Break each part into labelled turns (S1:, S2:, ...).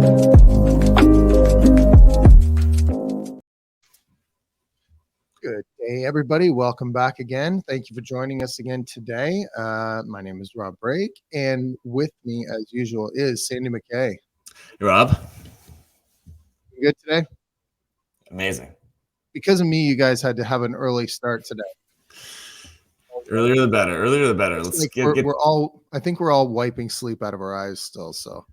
S1: Good day, everybody. Welcome back again. Thank you for joining us again today. My name is Rob Brake, and with me, as usual, is Sandy McKay.
S2: Hey, Rob.
S1: You good today?
S2: Amazing.
S1: Because of me, you guys had to have an early start today.
S2: Earlier the better. Earlier the better. Let's
S1: like
S2: get.
S1: We're all. I think we're all wiping sleep out of our eyes still. So.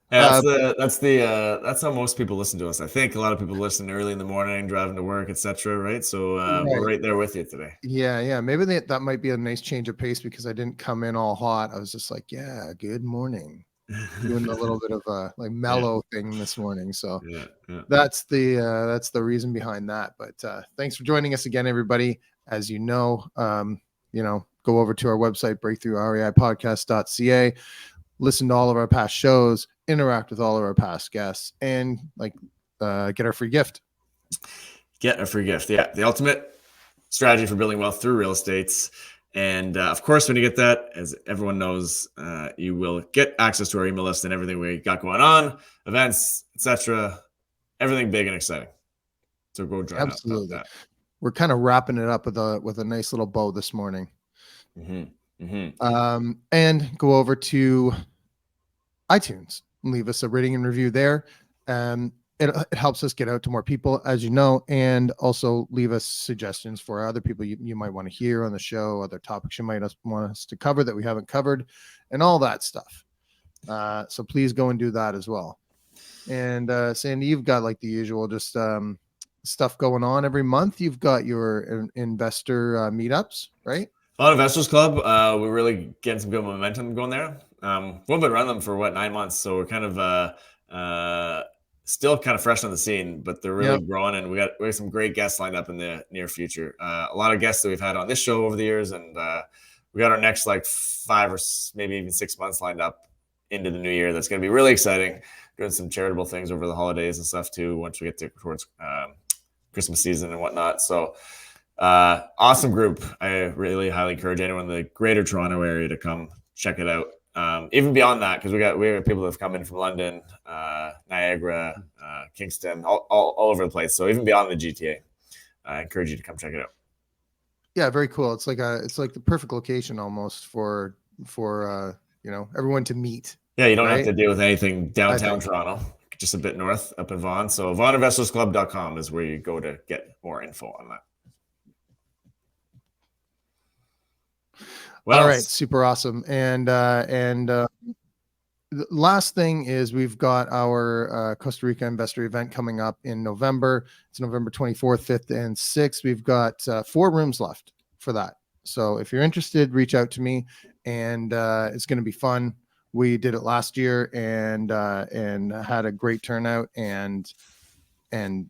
S2: That's how most people listen to us. I think a lot of people listen early in the morning, driving to work, etc. Right? So we're right there with you today.
S1: Yeah. Maybe that might be a nice change of pace because I didn't come in all hot. I was just like, yeah, good morning, doing a little bit of a like mellow thing this morning. So that's the reason behind that. But thanks for joining us again, everybody. As you know, go over to our website, breakthroughreipodcast.ca. Listen to all of our past shows, interact with all of our past guests, and get our free gift.
S2: Get a free gift. Yeah. The ultimate strategy for building wealth through real estate. And of course, when you get that, as everyone knows, you will get access to our email list and everything we got going on, events, etc. Everything big and exciting. So go join us.
S1: Absolutely. We're kind of wrapping it up with a nice little bow this morning. And go over to iTunes and leave us a rating and review there. It helps us get out to more people, as you know, and also leave us suggestions for other people you might want to hear on the show, other topics you might want us to cover that we haven't covered, and all that stuff. So please go and do that as well. And Sandy, you've got like the usual just stuff going on every month. You've got your investor meetups, right?
S2: On Investors Club, we're really getting some good momentum going there. We've been running them for 9 months, so we're kind of still kind of fresh on the scene, but they're really growing, and we have some great guests lined up in the near future. A lot of guests that we've had on this show over the years, and we got our next 5 or maybe even 6 months lined up into the new year. That's going to be really exciting. Doing some charitable things over the holidays and stuff too. Once we get towards Christmas season and whatnot, so. Awesome group. I really highly encourage anyone in the greater Toronto area to come check it out. Even beyond that, because we have people that have come in from London, Niagara, Kingston, all over the place. So even beyond the GTA, I encourage you to come check it out.
S1: Yeah, very cool. It's like the perfect location almost for everyone to meet.
S2: Yeah, you don't have to deal with anything downtown Toronto, just a bit north up in Vaughan. So VaughanInvestorsClub.com is where you go to get more info on that.
S1: All right, super awesome. And the last thing is we've got our Costa Rica investor event coming up in November. It's November 24th, 5th, and 6th. We've got 4 rooms left for that. So if you're interested, reach out to me, and it's going to be fun. We did it last year and had a great turnout and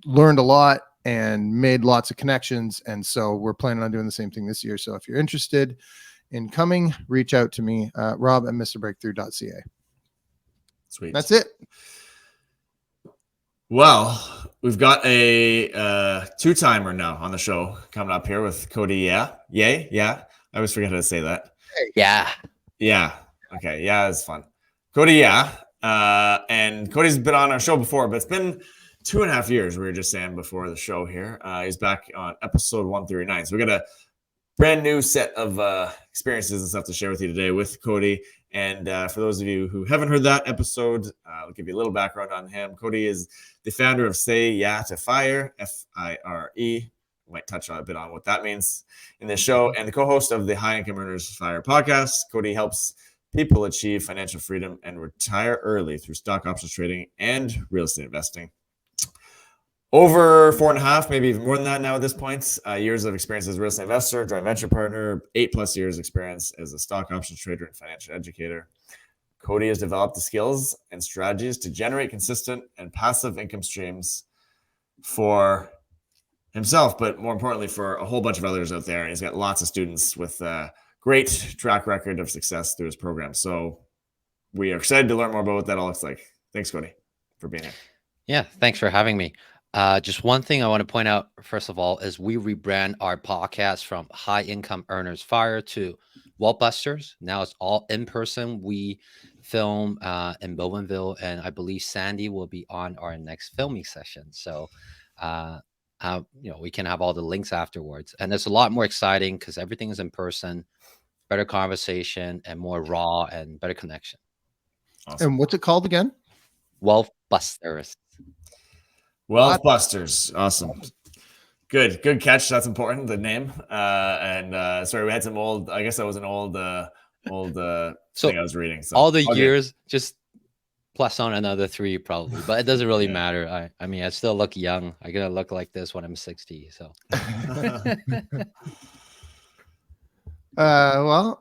S1: learned a lot and made lots of connections. And so we're planning on doing the same thing this year. So if you're interested in coming, reach out to me, Rob at MrBreakthrough.ca.
S2: Sweet.
S1: That's it.
S2: Well, we've got a 2-timer now on the show coming up here with Cody Yeh. Yeah. I always forget how to say that.
S3: Yeah.
S2: Okay. Yeah, it's fun. Cody Yeh. And Cody's been on our show before, but it's been 2.5 years. We were just saying before the show here. He's back on episode 139. So we got a brand new set of experiences and stuff to share with you today with Cody. And for those of you who haven't heard that episode, I'll give you a little background on him. Cody is the founder of SAY YEH TO F.I.R.E, F-I-R-E. We might touch on a bit on what that means in this show. And the co-host of the High Income Earners FIRE podcast. Cody helps people achieve financial freedom and retire early through stock options trading and real estate investing. Over 4.5, maybe even more than that now at this point, years of experience as a real estate investor, joint venture partner, 8+ years experience as a stock options trader and financial educator. Cody has developed the skills and strategies to generate consistent and passive income streams for himself, but more importantly for a whole bunch of others out there. And he's got lots of students with a great track record of success through his program. So we are excited to learn more about what that all looks like. Thanks, Cody, for being here.
S3: Yeah, thanks for having me. Just one thing I want to point out, first of all, is we rebrand our podcast from High Income Earners FIRE to Wealth Busters. Now it's all in person. We film in Bowmanville, and I believe Sandy will be on our next filming session. So, we can have all the links afterwards, and it's a lot more exciting because everything is in person, better conversation, and more raw and better connection.
S2: Awesome.
S1: And what's it called again?
S3: Wealth Busters.
S2: Wealth Busters. Awesome. Good catch. That's important. The name. Sorry, we had some old. I guess that was an old thing I was reading. So
S3: all the years, just plus on another 3 probably, but it doesn't really matter. I mean, I still look young. I'm gonna look like this when I'm 60. So.
S1: Well,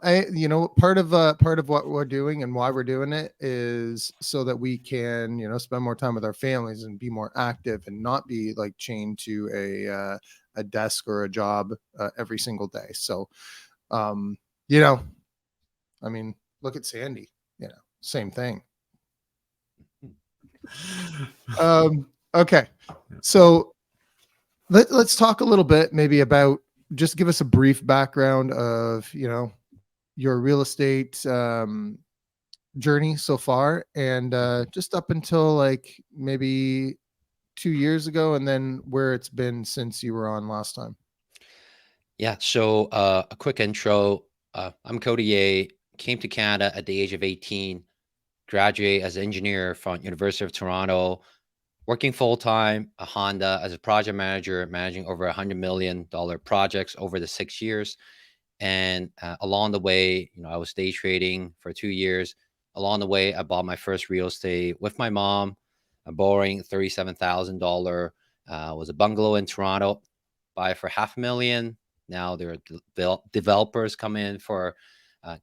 S1: part of what we're doing and why we're doing it is so that we can, spend more time with our families and be more active and not be like chained to a desk or a job every single day. So, I mean, look at Sandy, same thing. Okay. So let's talk a little bit maybe about, just give us a brief background of, your real estate journey so far, and just up until like maybe 2 years ago, and then where it's been since you were on last time.
S3: Yeah. So a quick intro. I'm Cody Yeh, came to Canada at the age of 18, graduated as an engineer from University of Toronto, working full-time at Honda as a project manager, managing over $100 million projects over the 6 years. And along the way, I was day trading for 2 years. Along the way, I bought my first real estate with my mom, borrowing $37,000. Was a bungalow in Toronto, buy it for $500,000. Now there are developers come in for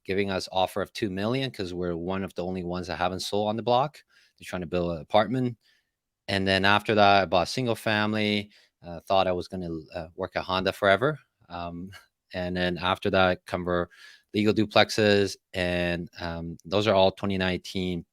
S3: giving us offer of $2 million because we're one of the only ones that haven't sold on the block. They're trying to build an apartment. And then after that, I bought a single family. Thought I was going to work at Honda forever. And then after that, convert legal duplexes, and those are all 2019.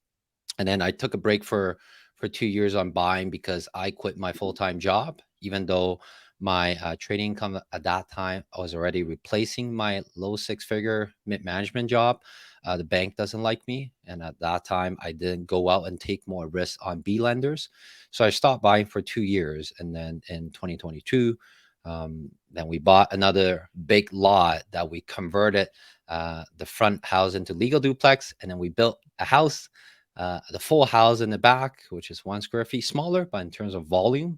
S3: And then I took a break for 2 years on buying because I quit my full-time job, even though my trading income at that time I was already replacing my low 6-figure mid-management job. The bank doesn't like me, and at that time I didn't go out and take more risks on B lenders, so I stopped buying for 2 years. And then in 2022, then we bought another big lot that we converted the front house into legal duplex, and then we built a house, the full house in the back, which is 1 square feet smaller, but in terms of volume,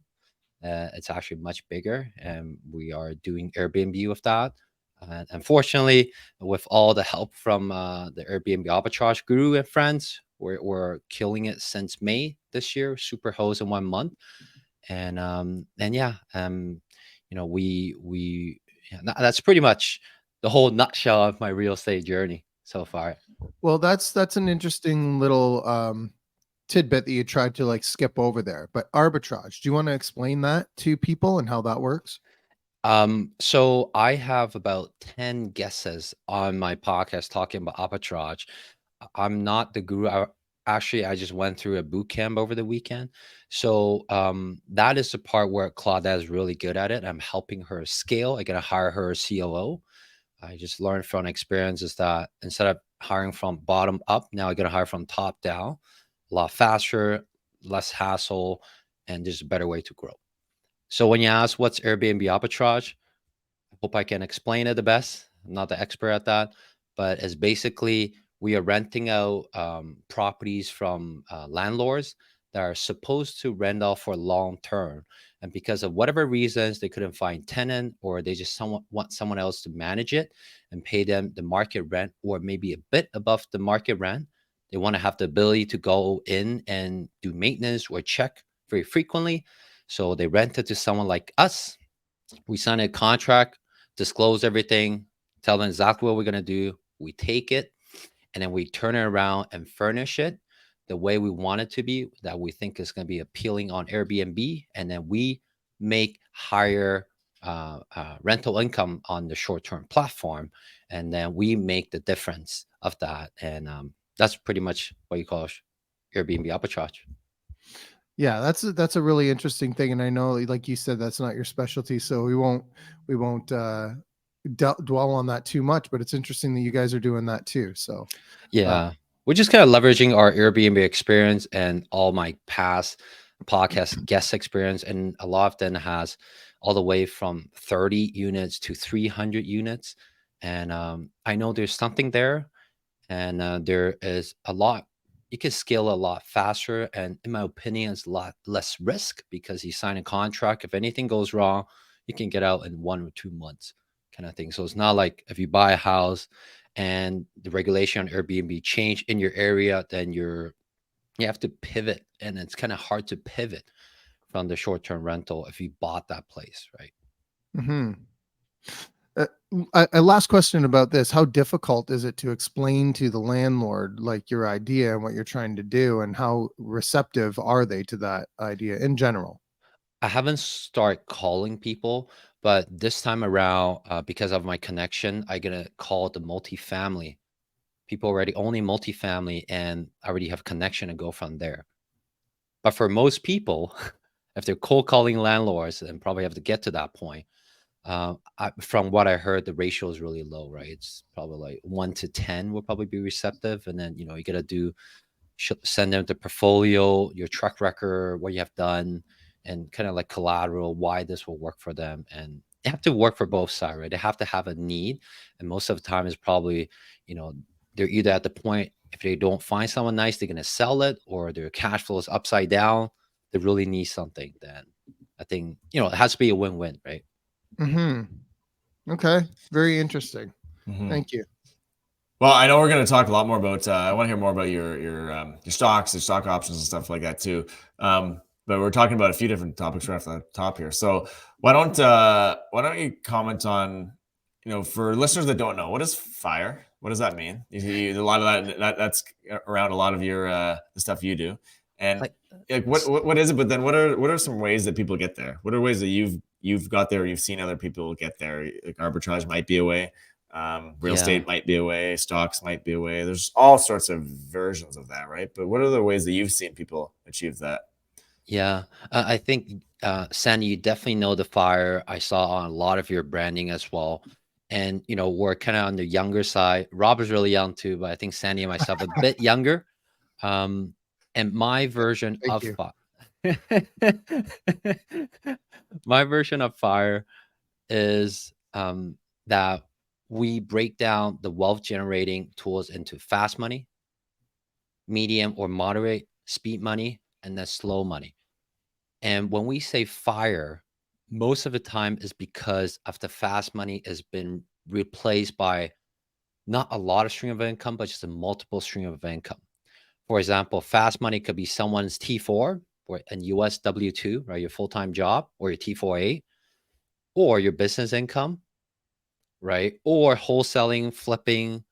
S3: it's actually much bigger, and we are doing Airbnb with that. And unfortunately, with all the help from the Airbnb arbitrage guru and friends, we're killing it since May this year, super host in 1 month. And that's pretty much the whole nutshell of my real estate journey so far.
S1: Well, that's an interesting little tidbit that you tried to like skip over there. But arbitrage, do you want to explain that to people and how that works?
S3: So I have about 10 guesses on my podcast talking about arbitrage. I'm not the guru. I just went through a boot camp over the weekend. So that is the part where Claudette is really good at it. I'm helping her scale. I gotta hire her a COO. I just learned from experiences that instead of hiring from bottom up, now I gotta hire from top down, a lot faster, less hassle, and just a better way to grow. So when you ask what's Airbnb arbitrage, I hope I can explain it the best. I'm not the expert at that, but it's basically we are renting out properties from landlords that are supposed to rent out for long term. And because of whatever reasons, they couldn't find tenant, or they just want someone else to manage it and pay them the market rent, or maybe a bit above the market rent. They want to have the ability to go in and do maintenance or check very frequently. So they rent it to someone like us. We sign a contract, disclose everything, tell them exactly what we're going to do. We take it, and then we turn it around and furnish it the way we want it to be, that we think is going to be appealing on Airbnb. And then we make higher rental income on the short-term platform. And then we make the difference of that. And that's pretty much what you call Airbnb arbitrage.
S1: Yeah, that's a really interesting thing, and I know, like you said, that's not your specialty, so we won't dwell on that too much. But it's interesting that you guys are doing that too. So
S3: yeah, we're just kind of leveraging our Airbnb experience and all my past podcast guest experience, and a lot of them has all the way from 30 units to 300 units. And I know there's something there, and there is a lot. You can scale a lot faster, and in my opinion, it's a lot less risk because you sign a contract. If anything goes wrong, you can get out in 1 or 2 months, kind of thing. So it's not like if you buy a house and the regulation on Airbnb change in your area, then you have to pivot, and it's kind of hard to pivot from the short-term rental if you bought that place, right?
S1: Mm-hmm. A last question about this: how difficult is it to explain to the landlord like your idea and what you're trying to do, and how receptive are they to that idea in general?
S3: I haven't started calling people, but this time around, because of my connection, I'm gonna call the multifamily. People already only multifamily, and I already have connection and go from there. But for most people, if they're cold calling landlords, and probably have to get to that point, from what I heard, the ratio is really low, right? It's probably like 1 to 10 will probably be receptive, and then you gotta do send them the portfolio, your track record, what you have done, and kind of like collateral, why this will work for them. And they have to work for both sides, right? They have to have a need. And most of the time is probably, you know, they're either at the point, if they don't find someone nice, they're going to sell it, or their cash flow is upside down. They really need something. Then I think, it has to be a win-win, right?
S1: Mm-hmm. Okay. Very interesting.
S2: Mm-hmm.
S1: Thank you.
S2: Well, I know we're going to talk a lot more about. I want to hear more about your stocks, your stock options, and stuff like that too. But we're talking about a few different topics right off the top here. So why don't you comment on, for listeners that don't know, what is FIRE? What does that mean? A lot of that's around a lot of your the stuff you do, and like what is it? But then what are some ways that people get there? What are ways that you've got there? Or you've seen other people get there? Like arbitrage might be a way. Real estate might be a way, stocks might be a way. There's all sorts of versions of that, right? But what are the ways that you've seen people achieve that?
S3: Yeah, I think, Sandy, you definitely know the FIRE. I saw on a lot of your branding as well. And, we're kind of on the younger side. Rob is really young too, but I think Sandy and myself a bit younger. And my version
S1: Thank
S3: of
S1: you.
S3: my version of FIRE is that we break down the wealth generating tools into fast money, medium or moderate speed money, and then slow money. And when we say FIRE, most of the time is because of the fast money has been replaced by not a lot of stream of income, but just a multiple stream of income. For example, fast money could be someone's T4 or an US W2, right? Your full-time job, or your T4A, or your business income, right? Or wholesaling, flipping,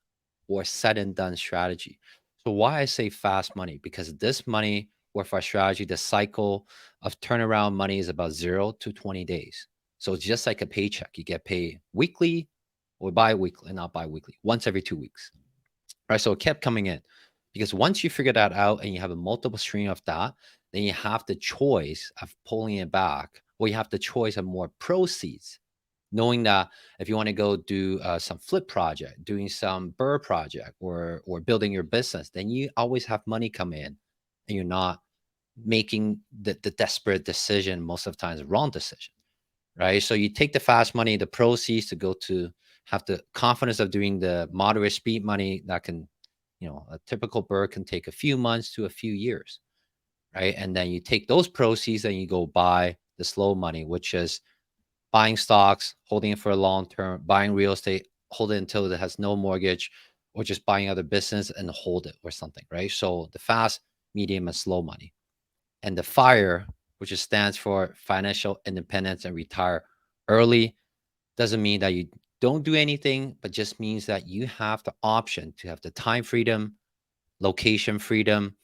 S3: or said and done strategy. So why I say fast money? Because this money with our strategy, the cycle of turnaround money is about 0 to 20 days. So it's just like a paycheck. You get paid weekly or bi-weekly, not bi-weekly, once every 2 weeks. Right. So it kept coming in, because once you figure that out and you have a multiple stream of that, then you have the choice of pulling it back, or you have the choice of more proceeds, knowing that if you want to go do some flip project, doing some burr project, or building your business, then you always have money come in, and you're not making the desperate decision, most of the times wrong decision, right? So you take the fast money, the proceeds, to go to have the confidence of doing the moderate speed money that can, a typical burr can take a few months to a few years, right? And then you take those proceeds and you go buy the slow money, which is buying stocks, holding it for a long term, buying real estate, hold it until it has no mortgage, or just buying other business and hold it or something, right? So the fast, medium, and slow money. And the FIRE, which stands for financial independence and retire early, doesn't mean that you don't do anything, but just means that you have the option to have the time freedom, location freedom,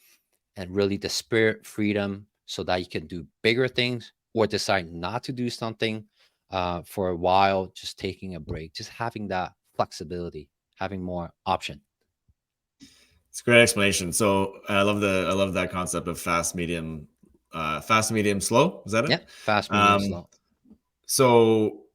S3: and really the spirit freedom, so that you can do bigger things or decide not to do something for a while, just taking a break, just having that flexibility, having more option.
S2: It's a great explanation. So I love that concept of fast, medium, slow. Is that it?
S3: Yeah, fast, medium, slow.
S2: So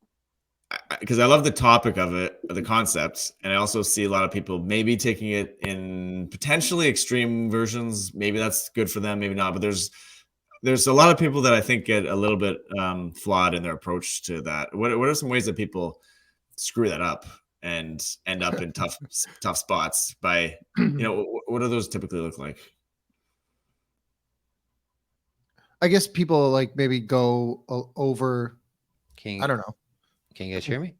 S2: because I love the topic of it, the concept, and I also see a lot of people maybe taking it in potentially extreme versions. Maybe that's good for them, maybe not. But there's a lot of people that I think get a little bit flawed in their approach to that. What are some ways that people screw that up and end up in tough spots by, what do those typically look like?
S1: I guess people like maybe go over.
S3: Can
S1: I don't know.
S3: you guys hear me?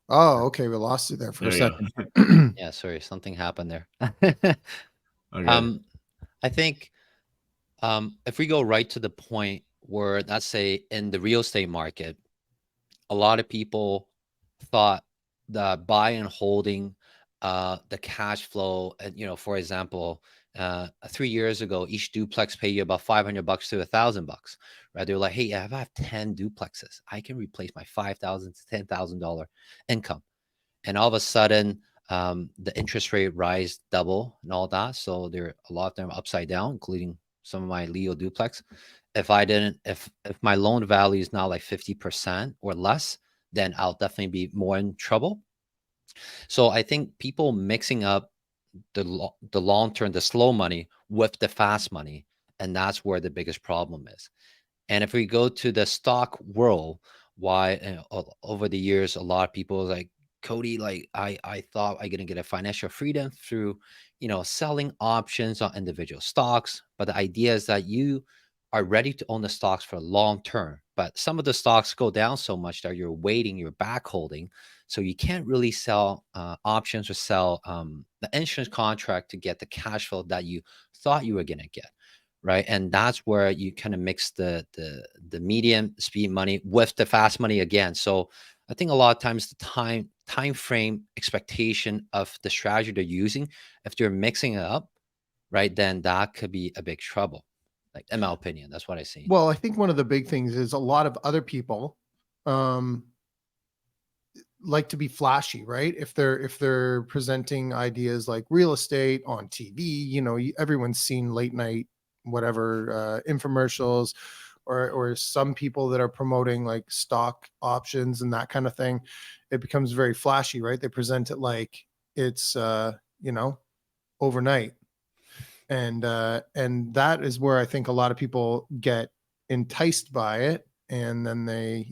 S1: Oh, okay. We lost you there for a
S2: There you go.
S1: second.
S3: Yeah, sorry, something happened there.
S2: Okay.
S3: I think if we go right to the point where, let's say, in the real estate market, a lot of people thought the buy and holding, the cash flow, and for example, 3 years ago, each duplex pay you about $500 to $1,000, right? They're like, hey, if I have 10 duplexes, I can replace my $5,000 to $10,000 income. And all of a sudden, the interest rate rise double and all that. So there, a lot of them upside down, including some of my Leo duplex. If my loan value is now like 50% or less, then I'll definitely be more in trouble. So I think people mixing up the long term, the slow money with the fast money, and that's where the biggest problem is. And if we go to the stock world, why over the years, a lot of people like, Cody, like I thought I gonna get a financial freedom through, selling options on individual stocks. But the idea is that you are ready to own the stocks for long term. But some of the stocks go down so much that you're waiting, you're back holding. So you can't really sell options or sell the insurance contract to get the cash flow that you thought you were gonna get, right? And that's where you kind of mix the medium speed money with the fast money again. So I think a lot of times the time frame expectation of the strategy they're using, if they're mixing it up, right, then that could be a big trouble. Like, in my opinion, that's what I see.
S1: Well, I think one of the big things is a lot of other people um, like to be flashy, right? If they're presenting ideas like real estate on TV, everyone's seen late night whatever infomercials, or some people that are promoting like stock options and that kind of thing. It becomes very flashy, right? They present it like it's overnight, and that is where I think a lot of people get enticed by it, and then they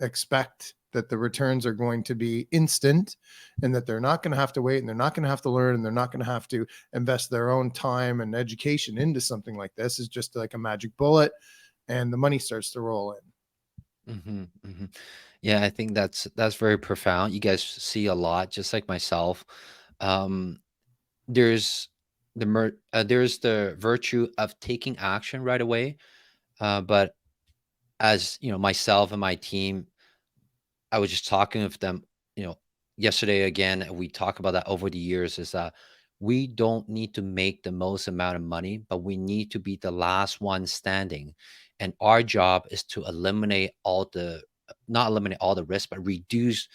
S1: expect that the returns are going to be instant, and that they're not going to have to wait, and they're not going to have to learn, and they're not going to have to invest their own time and education into something like this. Is just like a magic bullet, and the money starts to roll in.
S3: Yeah, I think that's very profound. You guys see a lot, just like myself. Um, there's there's the virtue of taking action right away, but as myself and my team, I was just talking with them, you know, yesterday again, and we talk about that over the years, is that we don't need to make the most amount of money, but we need to be the last one standing. And our job is to eliminate all the, not eliminate all the risk, but reduce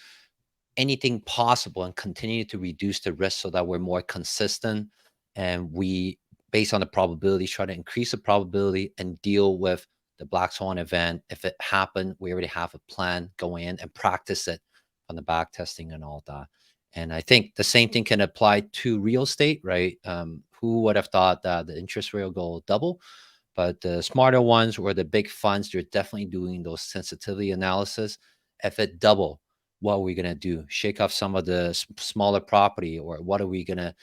S3: anything possible and continue to reduce the risk so that we're more consistent, and we, based on the probability, try to increase the probability and deal with the black swan event. If it happened, we already have a plan going in and practice it on the back testing and all that. And I think the same thing can apply to real estate, right? Who would have thought that the interest rate will go double? But the smarter ones or the big funds, they're definitely doing those sensitivity analysis. If it double, what are we going to do? Shake off some of the smaller property, or what are we going to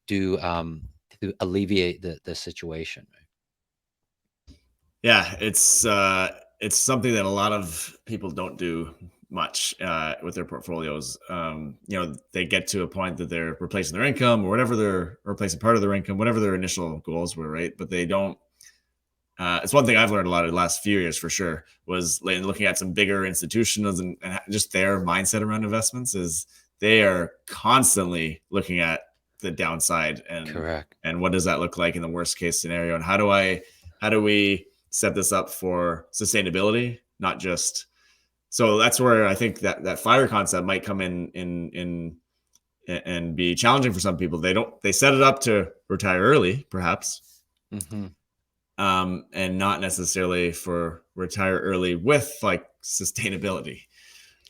S3: do to alleviate the situation?
S2: Yeah, it's something that a lot of people don't do much with their portfolios. They get to a point that they're replacing their income or whatever, they're replacing part of their income, whatever their initial goals were, right? But they don't. It's one thing I've learned a lot in the last few years for sure, was looking at some bigger institutions and just their mindset around investments is they are constantly looking at the downside
S3: Correct.
S2: and what does that look like in the worst case scenario, and how do we set this up for sustainability, not just. So that's where I think that FIRE concept might come in and be challenging for some people. They set it up to retire early, perhaps.
S3: Mm-hmm.
S2: And not necessarily for retire early with like sustainability.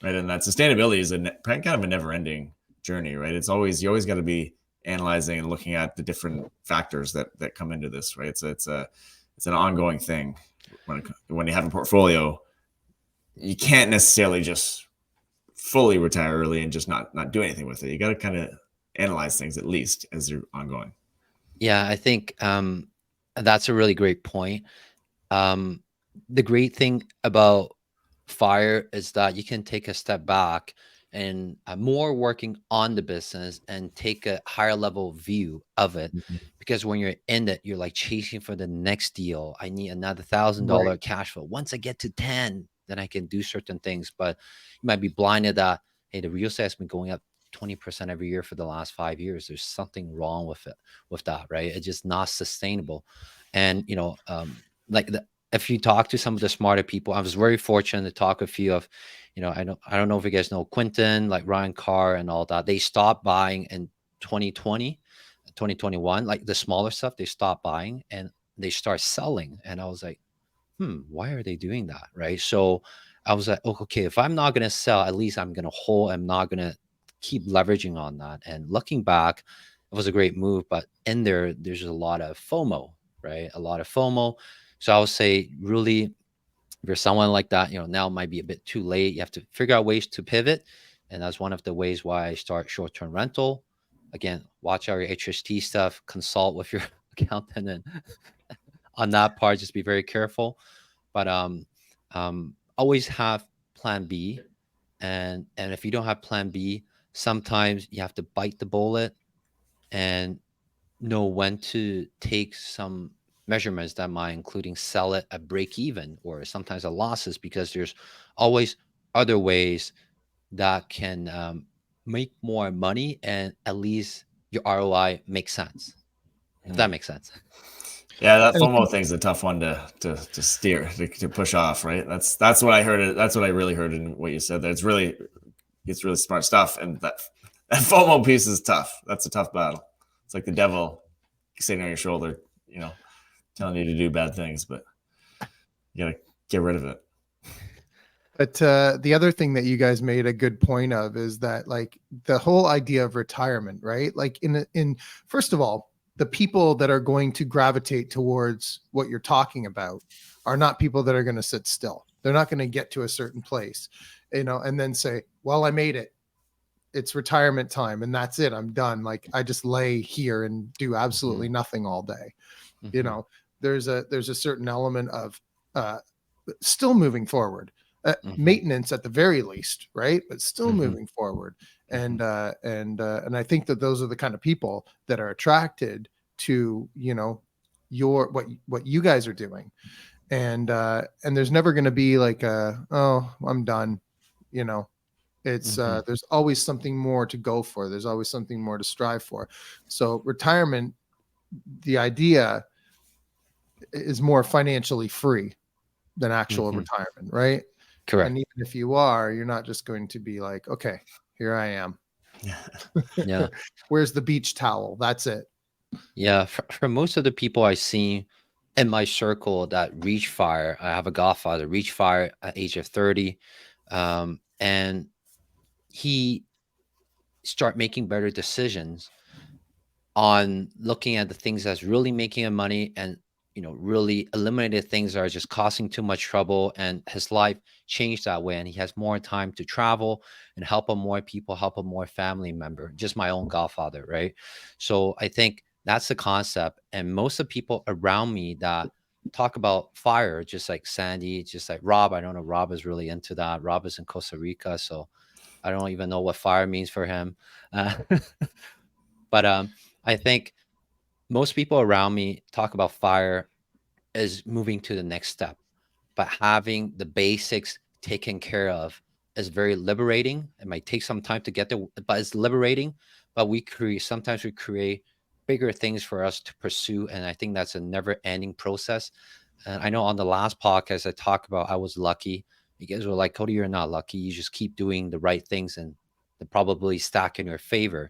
S2: right? And that sustainability is kind of a never-ending journey, right? It's always, you always got to be analyzing and looking at the different factors that come into this, right? It's an ongoing thing. When you have a portfolio, you can't necessarily just fully retire early and just not do anything with it. You got to kind of analyze things at least as you're ongoing.
S3: Yeah, I think that's a really great point. The great thing about FIRE is that you can take a step back and more working on the business and take a higher level view of it. Because when you're in it, you're like chasing for the next deal. I need another $1,000
S1: Right.
S3: cash flow. Once I get to 10, then I can do certain things. But you might be blinded that, hey, the real estate has been going up 20% every year for the last 5 years. There's something wrong with it, with that, right? It's just not sustainable. And like if you talk to some of the smarter people, I was very fortunate to talk a few of, I don't know if you guys know Quinton, like Ryan Carr and all that. They stopped buying in 2020, 2021, like the smaller stuff, they stopped buying and they start selling. And I was like, why are they doing that? Right. So I was like, oh, okay, if I'm not going to sell, at least I'm going to hold. I'm not going to keep leveraging on that. And looking back, it was a great move. But in there, there's a lot of FOMO, right? A lot of FOMO. So I would say, really, if you're someone like that, now might be a bit too late. You have to figure out ways to pivot. And that's one of the ways why I start short term rental. Again, watch out your HST stuff, consult with your accountant, and on that part, just be very careful. But always have plan B. And if you don't have plan B, sometimes you have to bite the bullet and know when to take some measurements that might including sell it at break even or sometimes at losses, because there's always other ways that can make more money and at least your ROI makes sense. If that makes sense.
S2: Yeah, that
S1: And I
S2: FOMO thing's a tough one to steer, to push off, right? That's what I heard. That's what I really heard in what you said. That it's really smart stuff, and that FOMO piece is tough. That's a tough battle. It's like the devil sitting on your shoulder, telling you to do bad things, but you gotta get rid of it.
S1: But the other thing that you guys made a good point of is that, like, the whole idea of retirement, right? Like, in first of all, the people that are going to gravitate towards what you're talking about are not people that are going to sit still. They're not going to get to a certain place, and then say, "Well, I made it. It's retirement time, and that's it. I'm done. Like, I just lay here and do absolutely nothing all day."
S3: Mhm.
S1: There's a certain element of still moving forward,
S3: Mhm.
S1: maintenance at the very least, right? But still
S3: Mhm.
S1: moving forward. And I think that those are the kind of people that are attracted to your what you guys are doing. And there's never going to be like oh, I'm done. It's
S3: Mhm.
S1: there's always something more to go for. There's always something more to strive for. So retirement, the idea is more financially free than actual
S3: Mhm.
S1: retirement, right? And
S3: Correct.
S1: even if you are, you're not just going to be like, okay, here I am.
S3: Yeah.
S1: Where's the beach towel? That's it.
S3: Yeah. For most of the people I see in my circle that reach fire, I have a godfather reach fire at age of 30. And he start making better decisions on looking at the things that's really making him money and really eliminated things that are just causing too much trouble, and his life changed that way and he has more time to travel and help more people, help more family member, just my own godfather, right? So I think that's the concept. And most of the people around me that talk about fire, just like Sandy, just like Rob, I don't know, Rob is really into that. Rob is in Costa Rica, so I don't even know what fire means for him. uh, but I think most people around me talk about fire as moving to the next step, but having the basics taken care of is very liberating. It might take some time to get there, but it's liberating. But sometimes we create bigger things for us to pursue. And I think that's a never ending process. And I know on the last podcast, I talked about I was lucky. You guys were like, Cody, you're not lucky. You just keep doing the right things and they probably stack in your favor.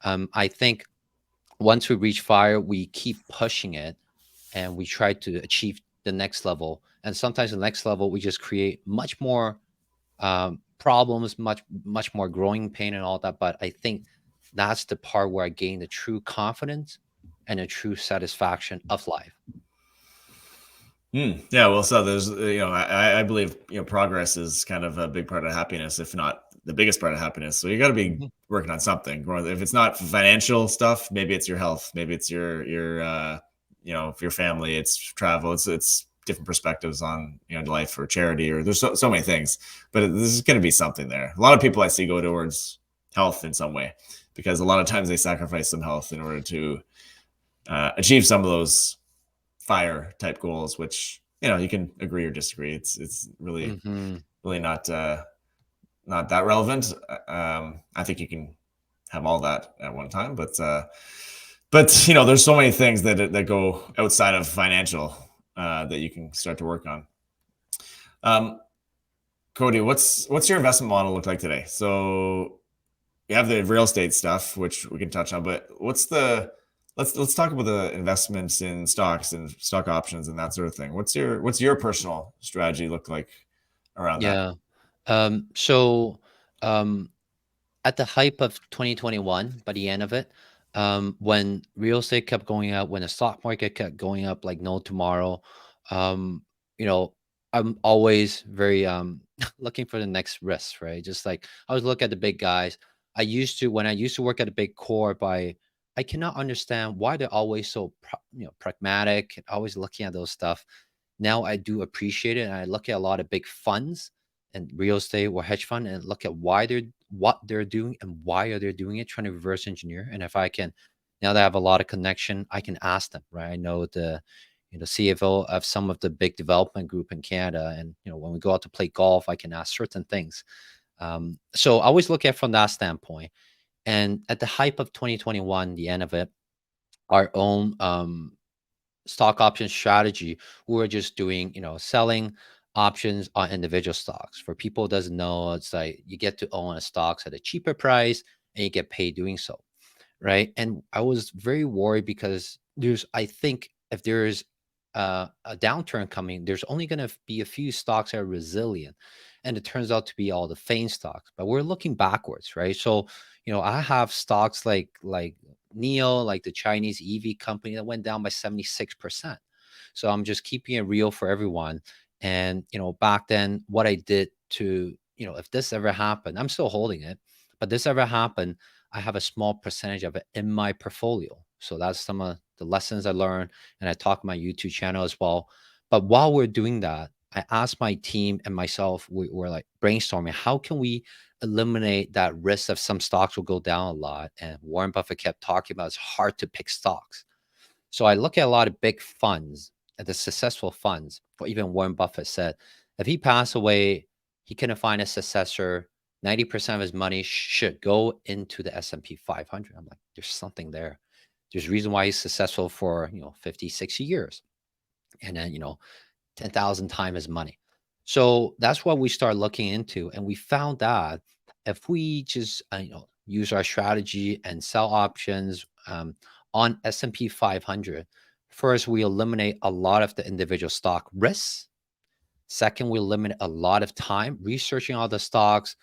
S3: I think once we reach fire, we keep pushing it and we try to achieve the next level. And sometimes the next level, we just create much more problems, much more growing pain and all that. But I think that's the part where I gain the true confidence and a true satisfaction of life.
S2: Yeah, well, so there's, I believe, progress is kind of a big part of happiness, if not the biggest part of happiness. So you got to be
S3: Mhm.
S2: working on something. If it's not financial stuff, maybe it's your health, maybe it's for your family, it's travel, it's different perspectives on life or charity, or there's so many things. But there's going to be something there. A lot of people I see go towards health in some way, because a lot of times they sacrifice some health in order to achieve some of those FIRE type goals, which you can agree or disagree. It's really
S3: Mhm.
S2: really not that relevant. I think you can have all that at one time, but there's so many things that go outside of financial that you can start to work on. Cody, what's your investment model look like today? So you have the real estate stuff, which we can touch on, but let's talk about the investments in stocks and stock options and that sort of thing. What's your personal strategy look like around that?
S3: Yeah. So um, at the hype of 2021, by the end of it, when real estate kept going up, when the stock market kept going up like no tomorrow, um, you know, I'm always very looking for the next risk, right? Just like I was looking at the big guys. When I used to work at a big corp, I cannot understand why they're always so pragmatic, always looking at those stuff. Now I do appreciate it, and I look at a lot of big funds and real estate or hedge fund and look at what they're doing and why are they doing it, trying to reverse engineer. And if I can, now that I have a lot of connection, I can ask them, right? I know the CFO of some of the big development group in Canada, and when we go out to play golf, I can ask certain things. So I always look at it from that standpoint. And at the hype of 2021, the end of it, our own stock option strategy, we were just doing, selling options on individual stocks. For people who doesn't know, it's like you get to own a stocks at a cheaper price and you get paid doing so, right? And I was very worried because I think if there's a downturn coming, there's only going to be a few stocks that are resilient, and it turns out to be all the faint stocks. But we're looking backwards, right? So, I have stocks like Neo, like the Chinese EV company that went down by 76%. So I'm just keeping it real for everyone. And back then, what I did to if this ever happened, I'm still holding it, but this ever happened, I have a small percentage of it in my portfolio. So that's some of the lessons I learned, and I talk on my YouTube channel as well. But while we're doing that, I asked my team and myself, we were like brainstorming, how can we eliminate that risk of some stocks will go down a lot? And Warren Buffett kept talking about it's hard to pick stocks. So I look at a lot of big funds, at the successful funds, or even Warren Buffett said, if he passed away, he couldn't find a successor. 90% of his money should go into the S&P 500. I'm like, there's something there. There's a reason why he's successful for, 50, 60 years. And then, 10,000 times his money. So that's what we start looking into. And we found that if we just, use our strategy and sell options on S&P 500, first, we eliminate a lot of the individual stock risks. Second, we eliminate a lot of time researching all the stocks,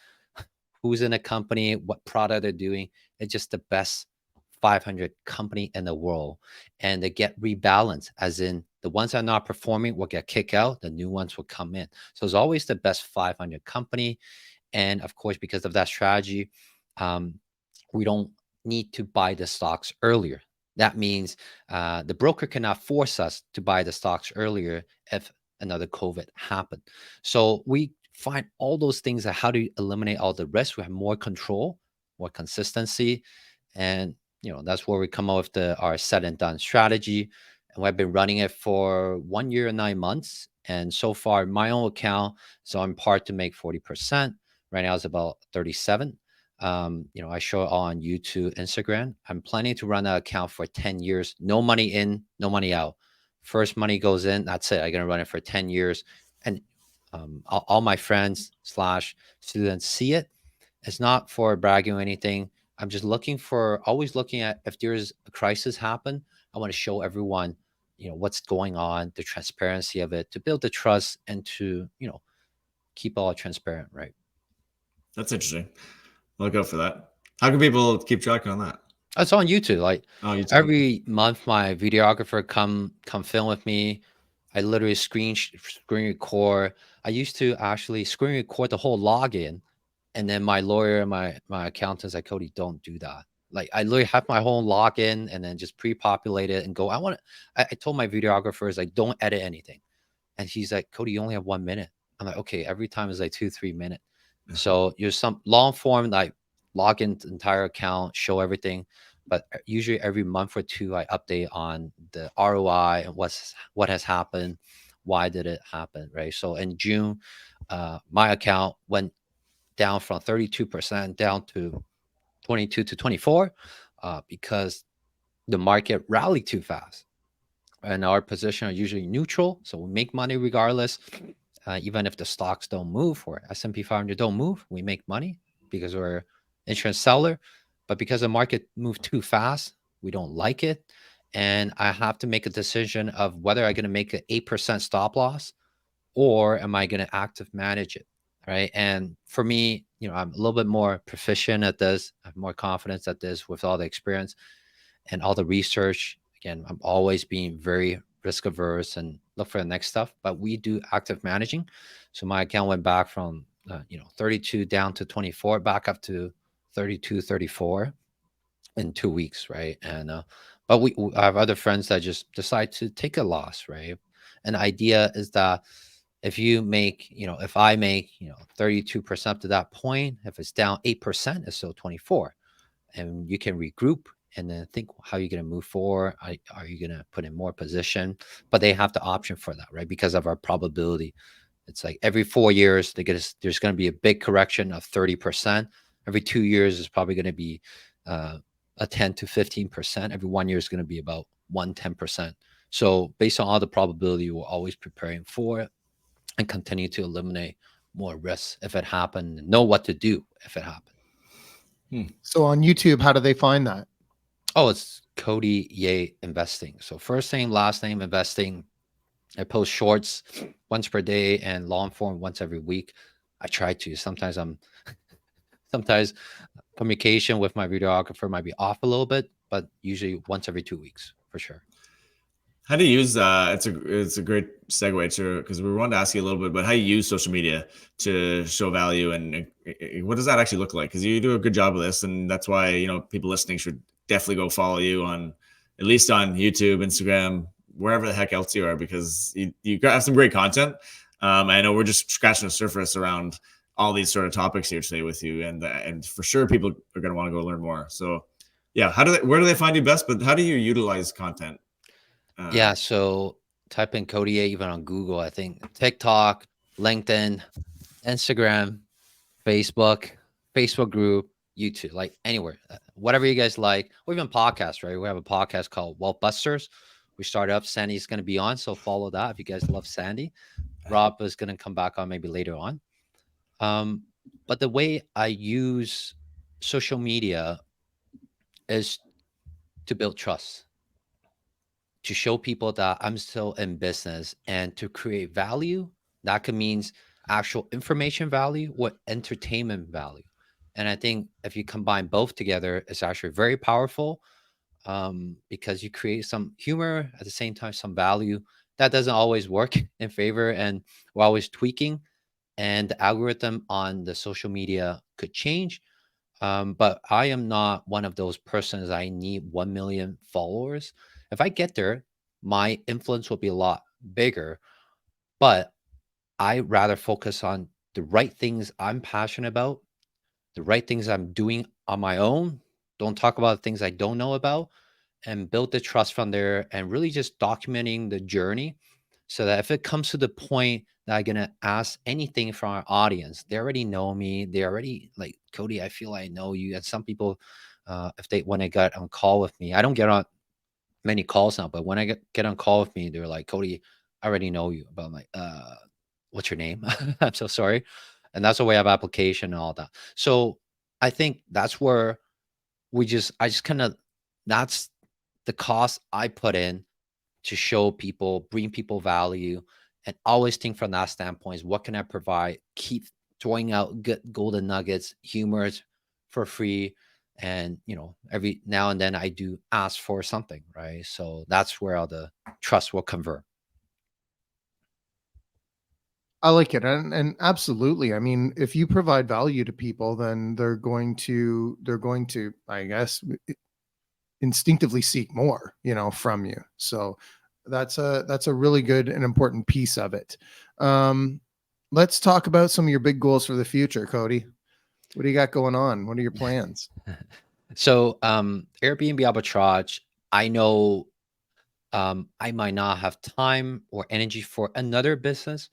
S3: who's in a company, what product they're doing. It's just the best 500 company in the world. And they get rebalanced, as in the ones that are not performing will get kicked out, the new ones will come in. So it's always the best 500 company. And of course, because of that strategy, um, we don't need to buy the stocks earlier. That means the broker cannot force us to buy the stocks earlier if another COVID happened. So we find all those things of how to eliminate all the risk. We have more control, more consistency, and that's where we come up with our said and done strategy. And we've been running it for 1 year and 9 months. And so far, my own account, so I'm part to make 40%. Right now, it's about 37. I show it on YouTube, Instagram. I'm planning to run that account for 10 years. No money in, no money out. First money goes in, that's it. I'm gonna run it for 10 years. And all my friends slash students see it. It's not for bragging or anything. I'm just always looking at if there's a crisis happen, I want to show everyone, what's going on, the transparency of it, to build the trust and to, keep all transparent, right?
S2: That's interesting. Look out for that. How can people keep track on that?
S3: It's on YouTube. Like
S2: Oh, YouTube.
S3: every month, my videographer come film with me. I literally screen record. I used to actually screen record the whole login, and then my lawyer, my accountant's like, Cody, don't do that. Like I literally have my whole login and then just pre-populate it and go. I told my videographers like, don't edit anything, and he's like, Cody, you only have 1 minute. I'm like, okay. Every time is like 2-3 minutes. So you're some long form like log in the entire account, show everything. But usually every month or two, I update on the ROI and what has happened, why did it happen, right? So in June, my account went down from 32% down to 22 to 24 because the market rallied too fast. And our position are usually neutral, so we make money regardless. Even if the stocks don't move or S&P 500 don't move, we make money because we're insurance seller. But because the market moved too fast, we don't like it. And I have to make a decision of whether I'm going to make an 8% stop loss or am I going to active manage it? Right. And for me, I'm a little bit more proficient at this. I have more confidence at this with all the experience and all the research. Again, I'm always being very risk averse and look for the next stuff. But we do active managing, so my account went back from 32 down to 24, back up to 32, 34 in 2 weeks, right? And but I have other friends that just decide to take a loss, right? And the idea is that if you make, if I make 32% up to that point, if it's down 8%, it's still 24, and you can regroup and then think how you're going to move forward. Are you going to put in more position? But they have the option for that, right? Because of our probability. It's like every 4 years, there's going to be a big correction of 30%. Every 2 years is probably going to be a 10 to 15%. Every 1 year is going to be about 110%. So based on all the probability, we're always preparing for it and continue to eliminate more risks if it happened, know what to do if it happened.
S1: So on YouTube, how do they find that?
S3: Oh, it's Cody Yeh Investing. So first name, last name, investing. I post shorts once per day and long form once every week. I try to. Sometimes communication with my videographer might be off a little bit, but usually once every 2 weeks for sure.
S2: How do you use it's a great segue to, because we wanted to ask you a little bit about how you use social media to show value, and what does that actually look like? Because you do a good job of this, and that's why people listening should definitely go follow you on, at least on YouTube, Instagram, wherever the heck else you are, because you have some great content. I know we're just scratching the surface around all these sort of topics here today with you, and for sure people are going to want to go learn more. So yeah, where do they find you best? But how do you utilize content?
S3: Yeah, so type in Cody Yeh even on Google. I think TikTok, LinkedIn, Instagram, Facebook group, YouTube, like anywhere, whatever you guys like, or even podcasts, right? We have a podcast called Wealth Busters. We started up. Sandy's going to be on, so follow that if you guys love Sandy. Rob is going to come back on maybe later on. But the way I use social media is to build trust, to show people that I'm still in business, and to create value. That could means actual information value or entertainment value. And I think if you combine both together, it's actually very powerful, because you create some humor at the same time, some value. That doesn't always work in favor, and we're always tweaking. And the algorithm on the social media could change. But I am not one of those persons. I need 1 million followers. If I get there, my influence will be a lot bigger. But I rather focus on the right things I'm passionate about, the right things I'm doing on my own. Don't talk about things I don't know about, and build the trust from there, and really just documenting the journey, so that if it comes to the point that I'm gonna ask anything from our audience, they already know me. They already like, Cody, I feel I know you. And some people, if they when they got on call with me, I don't get on many calls now, but when I get on call with me, they're like, Cody, I already know you. But I'm like, what's your name? I'm so sorry. And that's the way I have application and all that. So I think that's where I just kind of, that's the cost I put in to show people, bring people value, and always think from that standpoint is what can I provide? Keep throwing out good golden nuggets, humors for free. And, every now and then I do ask for something, right? So that's where all the trust will convert.
S1: I like it. And absolutely. I mean, if you provide value to people, then they're going to, I guess, instinctively seek more, from you. So that's a really good and important piece of it. Um, let's talk about some of your big goals for the future, Cody. What do you got going on? What are your plans?
S3: So Airbnb arbitrage, I know I might not have time or energy for another business,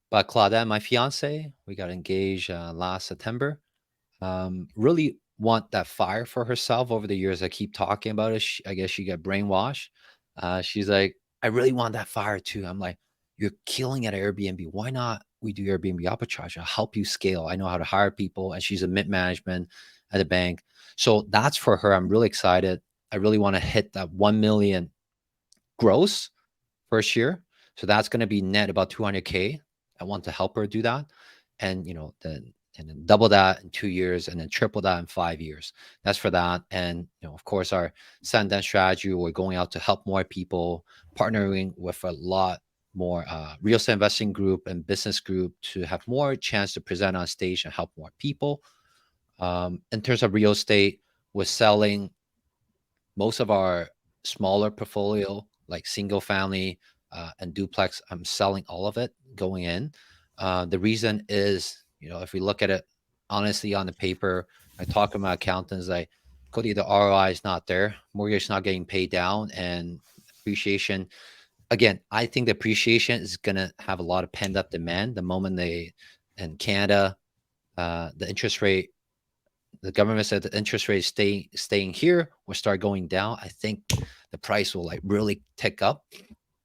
S3: but Claudette, my fiance, we got engaged last September. Really want that fire for herself. Over the years I keep talking about it. I guess she got brainwashed. She's like, I really want that fire too. I'm like, you're killing at Airbnb. Why not we do Airbnb arbitrage? I'll help you scale. I know how to hire people. And she's a mid management at a bank. So that's for her. I'm really excited. I really want to hit that 1 million gross first year. So that's going to be net about 200K. I want to help her do that. And, then double that in 2 years and then triple that in 5 years. That's for that. And, of course, our Sandan strategy, we're going out to help more people, partnering with a lot more real estate investing group and business group to have more chance to present on stage and help more people. In terms of real estate, we're selling most of our smaller portfolio, like single family and duplex. I'm selling all of it going in. The reason is, if we look at it honestly on the paper, I talk to my accountants, like, Cody, the ROI is not there. Mortgage is not getting paid down, and appreciation. Again, I think the appreciation is going to have a lot of pent up demand the moment in Canada, the interest rate, the government said the interest rate staying here will start going down. I think the price will like really tick up.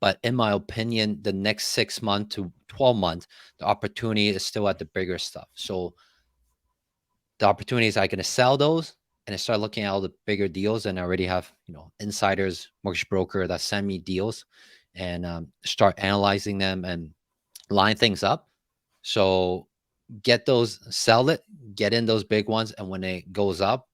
S3: But in my opinion, the next 6 months to 12 months, the opportunity is still at the bigger stuff. So the opportunity is I can sell those and I start looking at all the bigger deals, and I already have, insiders, mortgage broker that send me deals, and start analyzing them and line things up. So get those, sell it, get in those big ones. And when it goes up,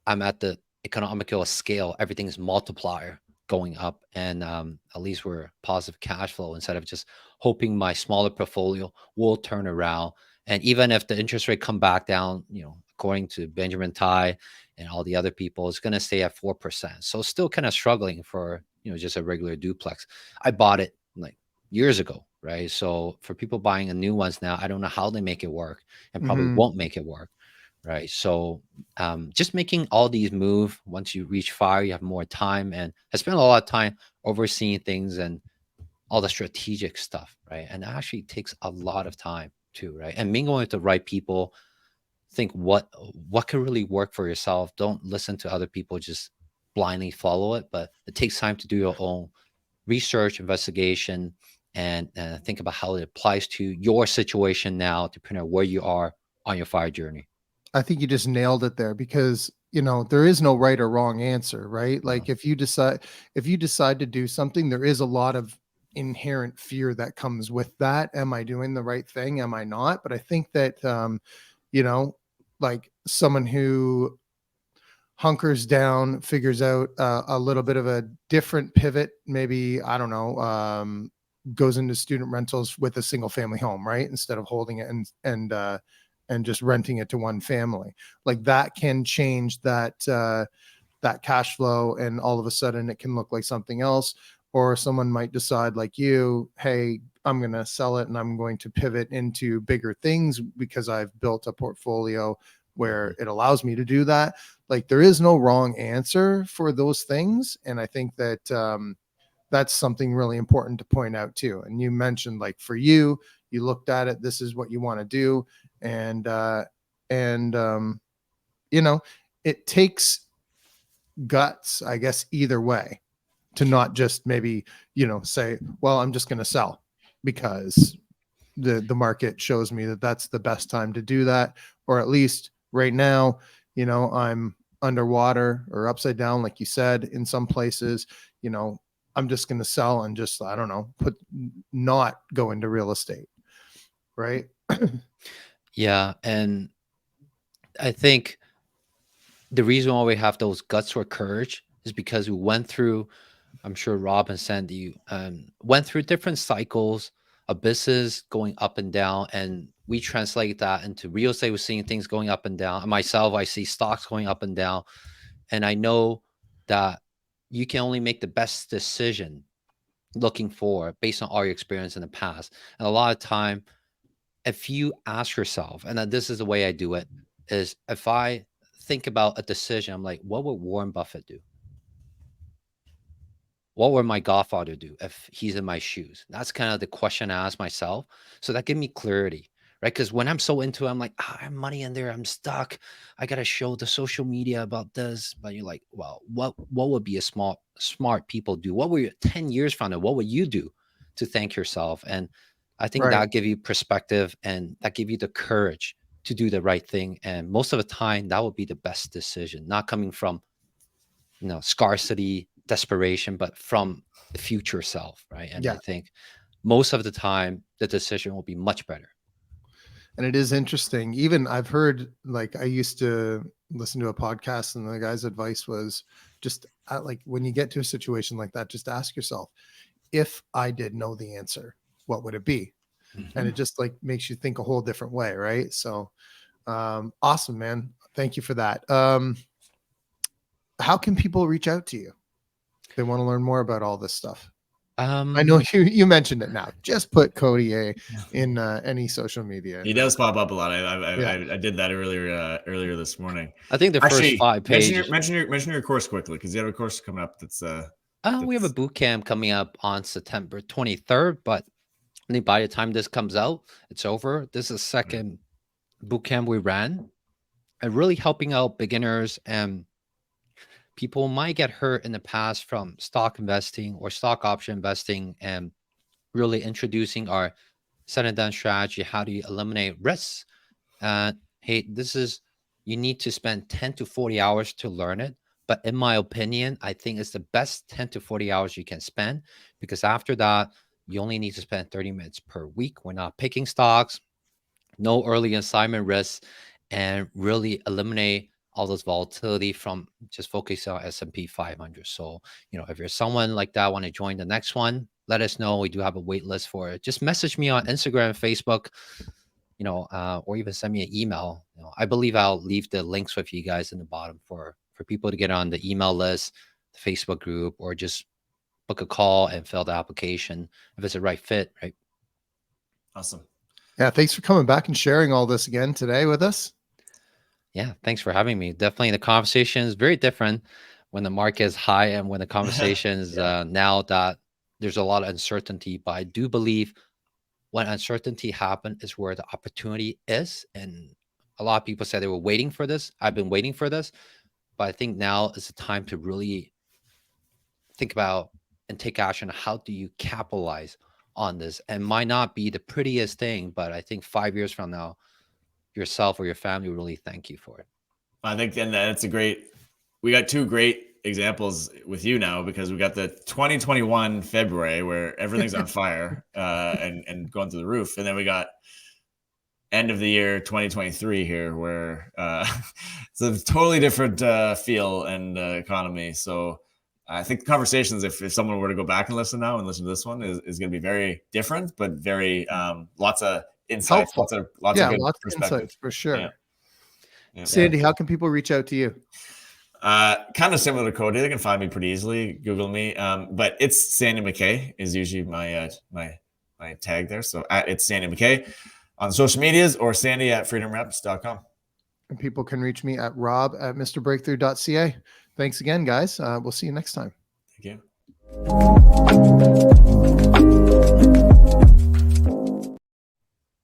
S3: I'm at the economical scale. Everything's multiplier going up. And at least we're positive cash flow instead of just hoping my smaller portfolio will turn around. And even if the interest rate come back down, according to Benjamin Tai and all the other people, it's going to stay at 4%. So still kind of struggling for, just a regular duplex. I bought it like years ago, right? So for people buying a new ones now, I don't know how they make it work, and probably
S1: Mhm.
S3: won't make it work, right? So just making all these move. Once you reach FIRE, you have more time, and I spent a lot of time overseeing things and all the strategic stuff, right? And it actually takes a lot of time too, right? And mingling with the right people, think what could really work for yourself. Don't listen to other people, just blindly follow it. But it takes time to do your own research, investigation, and think about how it applies to your situation now, depending on where you are on your FIRE journey.
S1: I think you just nailed it there, because there is no right or wrong answer, right?
S3: No.
S1: Like if you decide to do something, there is a lot of inherent fear that comes with that. Am I doing the right thing? Am I not? But I think that you know, like someone who hunkers down, figures out a little bit of a different pivot, maybe, I don't know, goes into student rentals with a single family home, right? Instead of holding it and just renting it to one family. Like that can change that cash flow, and all of a sudden it can look like something else. Or someone might decide, like you, hey, I'm going to sell it and I'm going to pivot into bigger things because I've built a portfolio where it allows me to do that. Like there is no wrong answer for those things. And I think that that's something really important to point out too. And you mentioned, like, for you, you looked at it, this is what you want to do. And you know, it takes guts, I guess, either way, to not just maybe, say, well, I'm just going to sell because the market shows me that that's the best time to do that. Or at least right now, I'm underwater or upside down, like you said, in some places. I'm just going to sell and just, I don't know, not go into real estate, right?
S3: Yeah. And I think the reason why we have those guts or courage is because we went through, I'm sure Rob and Sandy went through different cycles of business going up and down. And we translate that into real estate. We're seeing things going up and down. And myself, I see stocks going up and down. And I know that you can only make the best decision looking forward based on all your experience in the past. And a lot of time, if you ask yourself, and then this is the way I do it, is if I think about a decision, I'm like, what would Warren Buffett do? What would my godfather do if he's in my shoes? That's kind of the question I ask myself. So that gives me clarity, right? Because when I'm so into it, I'm like, I have money in there. I'm stuck. I got to show the social media about this. But you're like, well, what would be a smart people do? What were you 10 years from now? What would you do to thank yourself? And I think
S1: Right.
S3: that give you perspective and that give you the courage to do the right thing. And most of the time, that would be the best decision, not coming from scarcity, desperation, but from the future self, right? And I
S1: Yeah.
S3: think most of the time the decision will be much better.
S1: And it is interesting. Even I've heard, like, I used to listen to a podcast, and the guy's advice was just like, when you get to a situation like that, just ask yourself, if I did know the answer, what would it be? And it just like makes you think a whole different way, right? So awesome, man. Thank you for that. How can people reach out to you? They want to learn more about all this stuff. I know you mentioned it now. Just put Cody Yeh in any social media.
S2: He does pop up a lot.
S1: Yeah.
S2: I did that earlier this morning.
S3: I think the
S2: Actually,
S3: first 5 pages.
S2: mention your course quickly, because you have a course coming up that's
S3: We have a boot camp coming up on September 23rd, but I think by the time this comes out, it's over. This is the second boot camp we ran, and really helping out beginners and people who might get hurt in the past from stock investing or stock option investing, and really introducing our set and done strategy. How do you eliminate risks? Hey, you need to spend 10 to 40 hours to learn it. But in my opinion, I think it's the best 10 to 40 hours you can spend, because after that, you only need to spend 30 minutes per week. We're not picking stocks, no early assignment risks, and really eliminate all this volatility from just focusing on S&P 500. So, if you're someone like that, want to join the next one, let us know. We do have a wait list for it. Just message me on Instagram, Facebook, or even send me an email. I believe I'll leave the links with you guys in the bottom for people to get on the email list, the Facebook group, or just book a call and fill the application if it's the right fit, right?
S2: awesome.
S1: Yeah. Thanks for coming back and sharing all this again today with us.
S3: Yeah, thanks for having me. Definitely the conversation is very different when the market is high and when the conversation is now that there's a lot of uncertainty. But I do believe when uncertainty happens is where the opportunity is. And a lot of people say they were waiting for this. I've been waiting for this. But I think now is the time to really think about and take action. How do you capitalize on this? And might not be the prettiest thing, but I think 5 years from now, yourself or your family will really thank you for it.
S2: I think, and that's we got two great examples with you now, because we got the 2021 February where everything's on fire and going through the roof. And then we got end of the year 2023 here, where it's a totally different feel and economy. So I think the conversations, if someone were to go back and listen now and listen to this one, is going to be very different, but very lots of insights,
S1: Helpful.
S2: lots of good
S1: lots of
S2: perspective
S1: insights for sure.
S2: Yeah.
S1: Sandy, how can people reach out to you?
S2: Kind of similar to Cody. They can find me pretty easily. Google me. But it's Sandy McKay is usually my my tag there. So it's Sandy McKay on social medias, or sandy@freedomreps.com.
S1: And people can reach me at rob@mrbreakthrough.ca. Thanks again, guys. We'll see you next time.
S2: Thank you.